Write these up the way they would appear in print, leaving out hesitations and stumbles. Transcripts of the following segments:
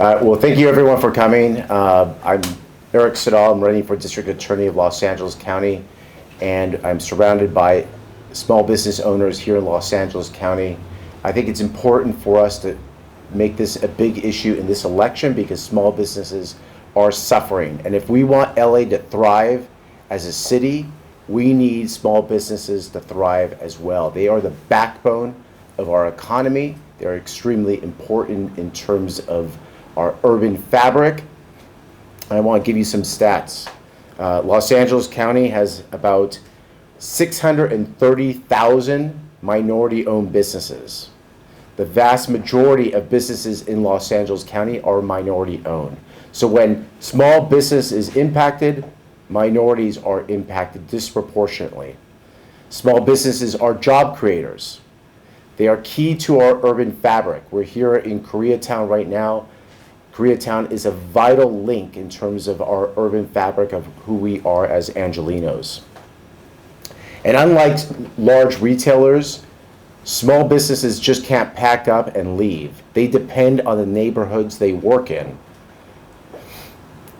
Well, thank you everyone for coming. I'm Eric Siddall. I'm running for District Attorney of Los Angeles County, and I'm surrounded by small business owners here in Los Angeles County. I think it's important for us to make this a big issue in this election because small businesses are suffering. And if we want LA to thrive as a city, we need small businesses to thrive as well. They are the backbone of our economy. They're extremely important in terms of our urban fabric. I want to give you some stats. Los Angeles County has about 630,000 minority-owned businesses. The vast majority of businesses in Los Angeles County are minority-owned. So when small business is impacted, minorities are impacted disproportionately. Small businesses are job creators. They are key to our urban fabric. We're here in Koreatown right now. Koreatown is a vital link in terms of our urban fabric of who we are as Angelenos. And unlike large retailers, small businesses just can't pack up and leave. They depend on the neighborhoods they work in.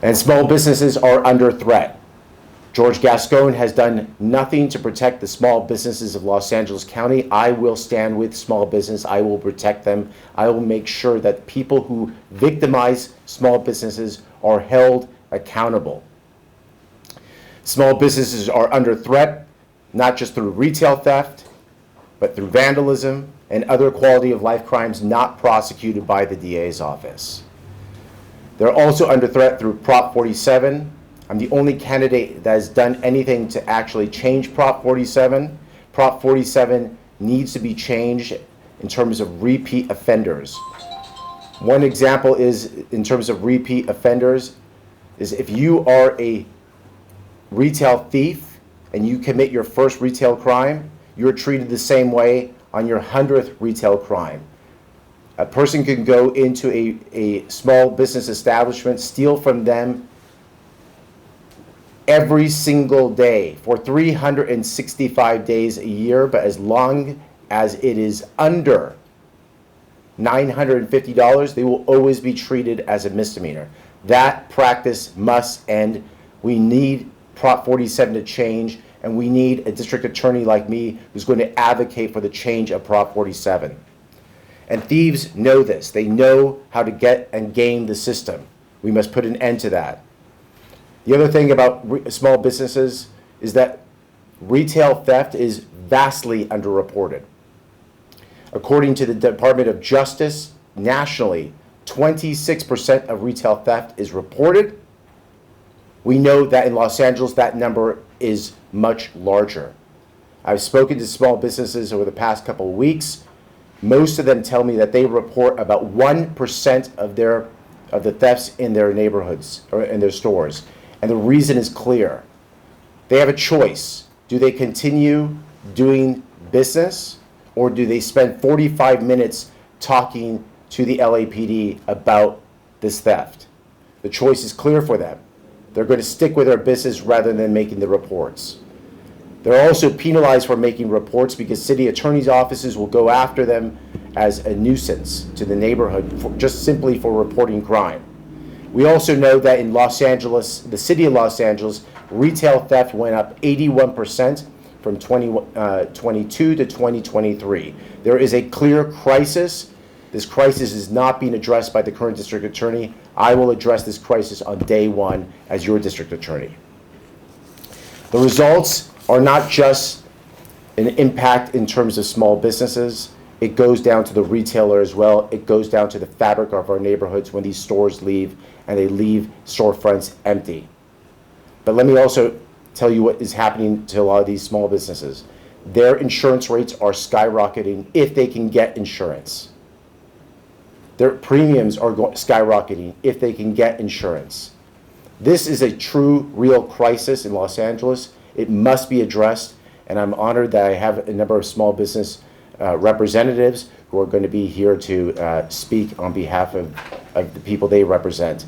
And small businesses are under threat. George Gascon has done nothing to protect the small businesses of Los Angeles County. I will stand with small business. I will protect them. I will make sure that people who victimize small businesses are held accountable. Small businesses are under threat, not just through retail theft, but through vandalism and other quality of life crimes not prosecuted by the DA's office. They're also under threat through Prop 47. I'm the only candidate that has done anything to actually change Prop 47. Prop 47 needs to be changed in terms of repeat offenders. One example is, in terms of repeat offenders, is if you are a retail thief and you commit your first retail crime, you're treated the same way on your 100th retail crime. A person can go into a small business establishment, steal from them every single day for 365 days a year, but as long as it is under $950, they will always be treated as a misdemeanor. That practice must end. We need Prop 47 to change, and we need a district attorney like me who's going to advocate for the change of Prop 47. And thieves know this. They know how to get and game the system. We must put an end to that. The other thing about small businesses is that retail theft is vastly underreported. According to the Department of Justice, nationally, 26% of retail theft is reported. We know that in Los Angeles, that number is much larger. I've spoken to small businesses over the past couple of weeks. Most of them tell me that they report about 1% of the thefts in their neighborhoods or in their stores. And the reason is clear. They have a choice. Do they continue doing business, or do they spend 45 minutes talking to the LAPD about this theft? The choice is clear for them. They're going to stick with their business rather than making the reports. They're also penalized for making reports because city attorneys' offices will go after them as a nuisance to the neighborhood just simply for reporting crime. We also know that in Los Angeles, the city of Los Angeles, retail theft went up 81% from 2022 to 2023. There is a clear crisis. This crisis is not being addressed by the current district attorney. I will address this crisis on day one as your district attorney. The results are not just an impact in terms of small businesses. It goes down to the retailer as well. It goes down to the fabric of our neighborhoods when these stores leave and they leave storefronts empty. But let me also tell you what is happening to a lot of these small businesses. Their insurance rates are skyrocketing if they can get insurance. Their premiums are skyrocketing if they can get insurance. This is a true, real crisis in Los Angeles. It must be addressed, and I'm honored that I have a number of small business representatives who are going to be here to speak on behalf of the people they represent.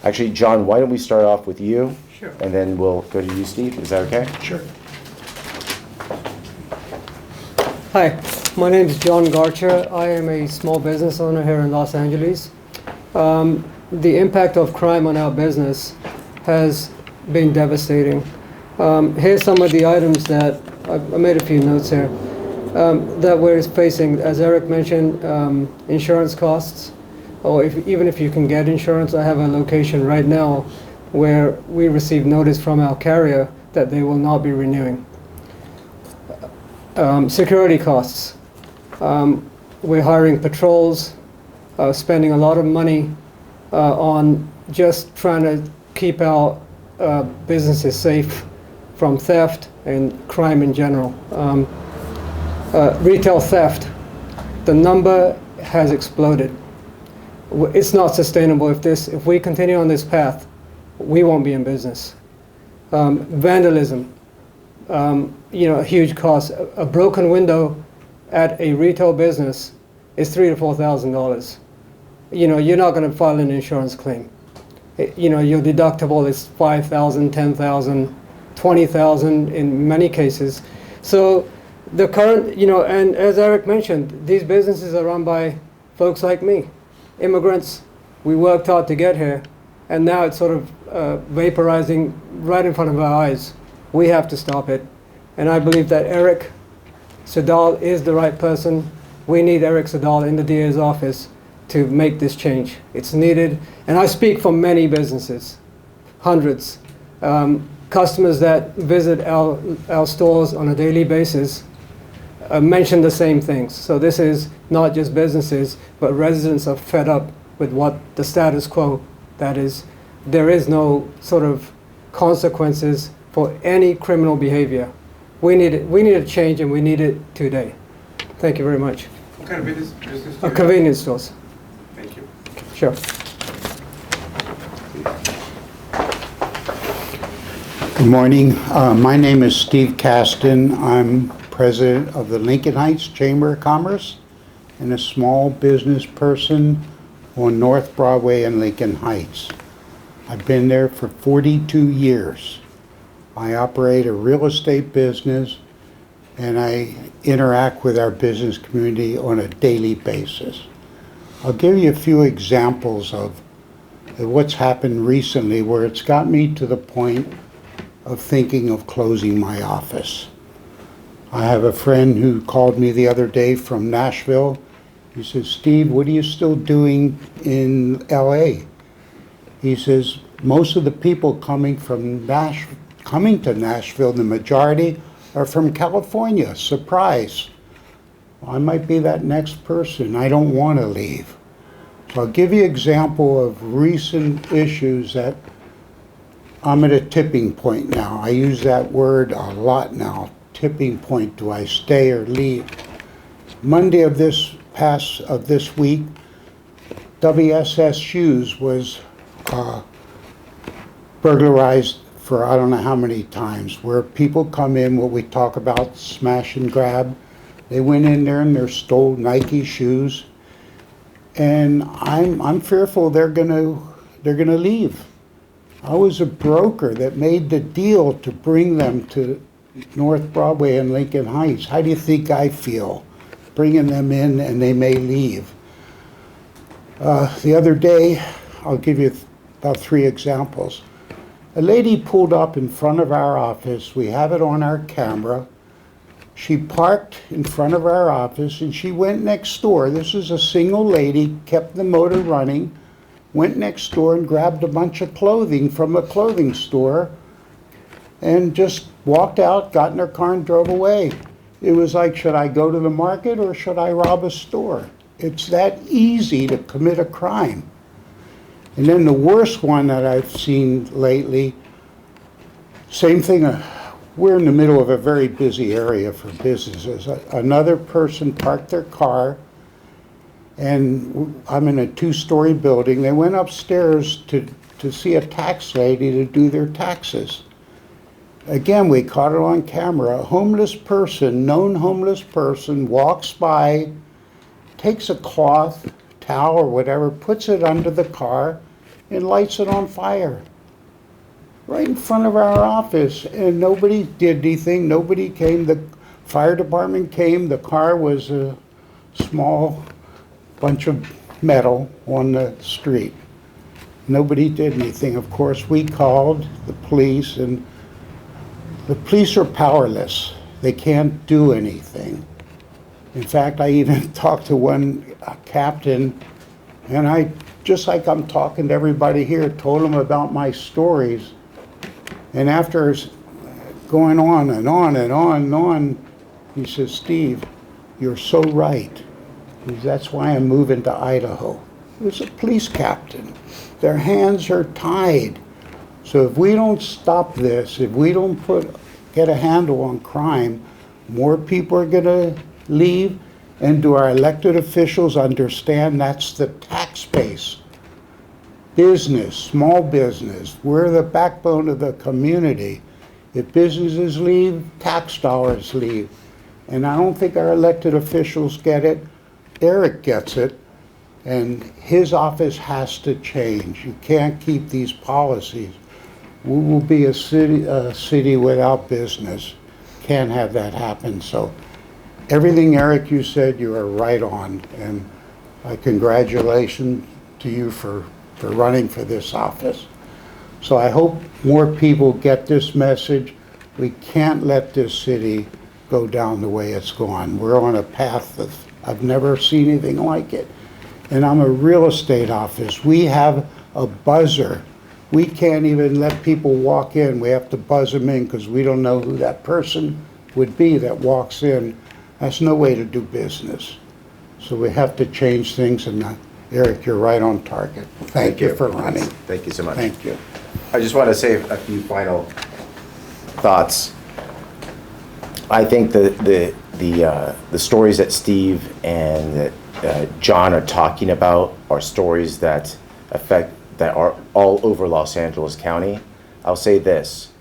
Actually, John, why don't we start off with you? Sure. And then we'll go to you, Steve. Is that okay? Sure. Hi, my name is John Garcher. I am a small business owner here in Los Angeles. The impact of crime on our business has been devastating. Here's some of the items that I made a few notes here that we're facing. As Eric mentioned, insurance costs, or even if you can get insurance. I have a location right now where we received notice from our carrier that they will not be renewing. Security costs. We're hiring patrols, spending a lot of money on just trying to keep our businesses safe from theft and crime in general. Retail theft, the number has exploded. It's not sustainable. If we continue on this path, we won't be in business. Vandalism, a huge cost. A broken window at a retail business is $3,000 to $4,000. You're not going to file an insurance claim. Your deductible is $5,000, $10,000, $20,000 in many cases. So the current, and as Eric mentioned, these businesses are run by folks like me, immigrants. We worked hard to get here, and now it's sort of vaporizing right in front of our eyes. We have to stop it. And I believe that Eric Siddall is the right person. We need Eric Siddall in the DA's office to make this change. It's needed. And I speak for many businesses, hundreds. Customers that visit our stores on a daily basis mention the same things. So this is not just businesses, but residents are fed up with what the status quo, that is, there is no sort of consequences for any criminal behavior. We need a change, and we need it today. Thank you very much. What kind of business do you have? Convenience stores. Thank you. Sure. Good morning. My name is Steve Caston. I'm president of the Lincoln Heights Chamber of Commerce and a small business person on North Broadway in Lincoln Heights. I've been there for 42 years. I operate a real estate business, and I interact with our business community on a daily basis. I'll give you a few examples of what's happened recently where it's got me to the point of thinking of closing my office. I have a friend who called me the other day from Nashville. He says, "Steve, what are you still doing in LA?" He says, "Most of the people coming to Nashville, the majority are from California. Surprise. I might be that next person. I don't want to leave." So I'll give you an example of recent issues that I'm at a tipping point now. I use that word a lot now. Tipping point. Do I stay or leave? Monday of this week, WSS Shoes was burglarized for I don't know how many times, where people come in, what we talk about, smash and grab. They went in there and they stole Nike shoes, and I'm fearful they're gonna leave. I was a broker that made the deal to bring them to North Broadway and Lincoln Heights. How do you think I feel bringing them in and they may leave? The other day, I'll give you about 3 examples. A lady pulled up in front of our office. We have it on our camera. She parked in front of our office and she went next door. This is a single lady, kept the motor running, went next door and grabbed a bunch of clothing from a clothing store and just walked out, got in her car and drove away. It was like, should I go to the market or should I rob a store? It's that easy to commit a crime. And then the worst one that I've seen lately, same thing, we're in the middle of a very busy area for businesses. Another person parked their car, and I'm in a 2-story building. They went upstairs to see a tax lady to do their taxes. Again, we caught it on camera. A homeless person, known homeless person, walks by, takes a cloth, towel or whatever, puts it under the car and lights it on fire right in front of our office, and nobody did anything. Nobody came. The fire department came. The car was a small bunch of metal on the street. Nobody did anything. Of course, we called the police, and the police are powerless. They can't do anything. In fact, I even talked to one captain, and I, just like I'm talking to everybody here, told him about my stories. And after going on and on and on and on, he says, "Steve, you're so right. He says, that's why I'm moving to Idaho." He was a police captain. Their hands are tied. So if we don't stop this, if we don't get a handle on crime, more people are gonna leave. And do our elected officials understand that's the tax base? Business, small business, we're the backbone of the community. If businesses leave, tax dollars leave. And I don't think our elected officials get it. Eric gets it, and his office has to change. You can't keep these policies. We will be a city without business. Can't have that happen. So everything, Eric, you said, you are right on, and I congratulations to you for running for this office. So I hope more people get this message. We can't let this city go down the way it's gone. We're on a path that I've never seen anything like it. And I'm a real estate office. We have a buzzer. We can't even let people walk in. We have to buzz them in because we don't know who that person would be that walks in. That's no way to do business. So we have to change things, and Eric, you're right on target. Thank you for running. Thank you so much. Thank you. I just want to say a few final thoughts. I think the stories that Steve and John are talking about are stories that are all over Los Angeles County. I'll say this: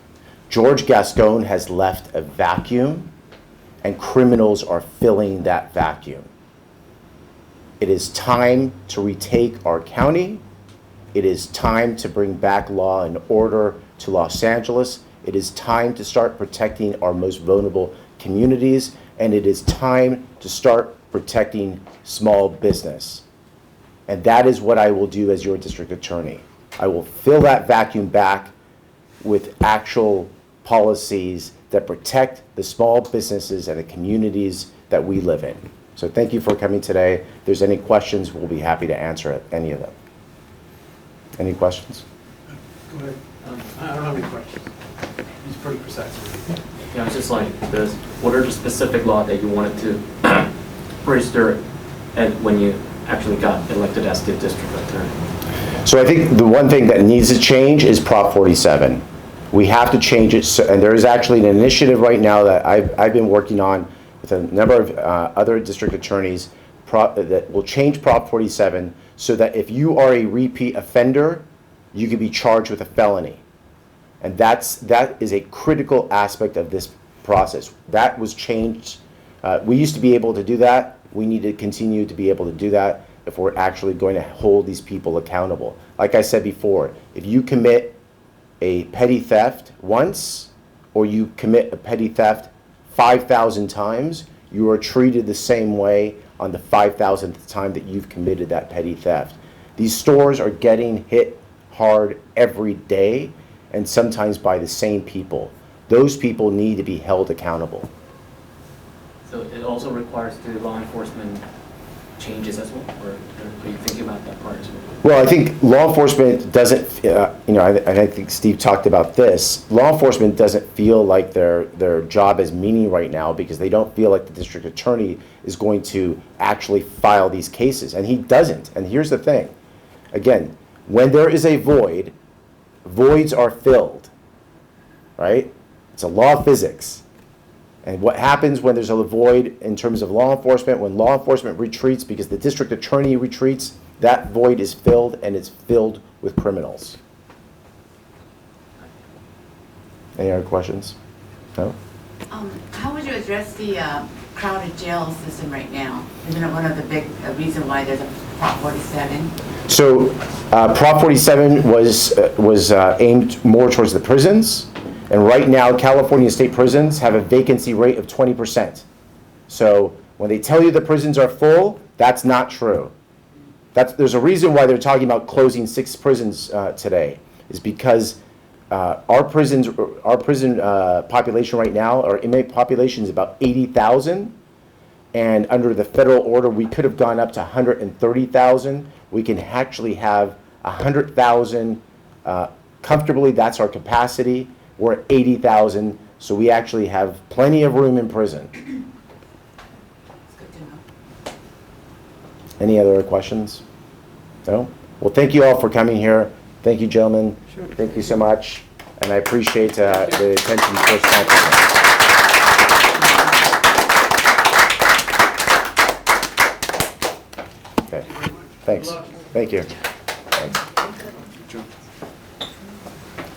George Gascon has left a vacuum, and criminals are filling that vacuum. It is time to retake our county. It is time to bring back law and order to Los Angeles. It is time to start protecting our most vulnerable communities, and it is time to start protecting small business. And that is what I will do as your district attorney. I will fill that vacuum back with actual policies that protect the small businesses and the communities that we live in. So thank you for coming today. If there's any questions, we'll be happy to answer any of them. Any questions? Go ahead. I don't have any questions. He's pretty precise. Yeah, it's just like, what are the specific law that you wanted to register when you actually got elected as the district attorney? So I think the one thing that needs to change is Prop 47. We have to change it, and there is actually an initiative right now that I've been working on with a number of other district attorneys that will change Prop 47 so that if you are a repeat offender, you can be charged with a felony. And that is a critical aspect of this process. That was changed. We used to be able to do that. We need to continue to be able to do that if we're actually going to hold these people accountable. Like I said before, if you commit a petty theft once, or you commit a petty theft 5,000 times, you are treated the same way on the 5,000th time that you've committed that petty theft. These stores are getting hit hard every day, and sometimes by the same people. Those people need to be held accountable. So it also requires the law enforcement changes as well, or are you thinking about that part as well? Well, I think law enforcement doesn't, I think Steve talked about this. Law enforcement doesn't feel like their job is meaning right now because they don't feel like the district attorney is going to actually file these cases, and he doesn't. And here's the thing. Again, when there is a void, voids are filled, right? It's a law of physics. And what happens when there's a void in terms of law enforcement, when law enforcement retreats because the district attorney retreats, that void is filled, and it's filled with criminals. Any other questions? No? How would you address the crowded jail system right now? Isn't it one of the big reason why there's a Prop 47? So Prop 47 was aimed more towards the prisons. And right now, California state prisons have a vacancy rate of 20%. So when they tell you the prisons are full, that's not true. there's a reason why they're talking about closing 6 prisons today, is because our prison population right now, our inmate population is about 80,000, and under the federal order, we could have gone up to 130,000. We can actually have 100,000 comfortably. That's our capacity. We're at 80,000, so we actually have plenty of room in prison. It's good to know. Any other questions? No? Well, thank you all for coming here. Thank you, gentlemen. Sure. Thank you so much, and I appreciate the attention first time. Okay. Thanks. Thank you.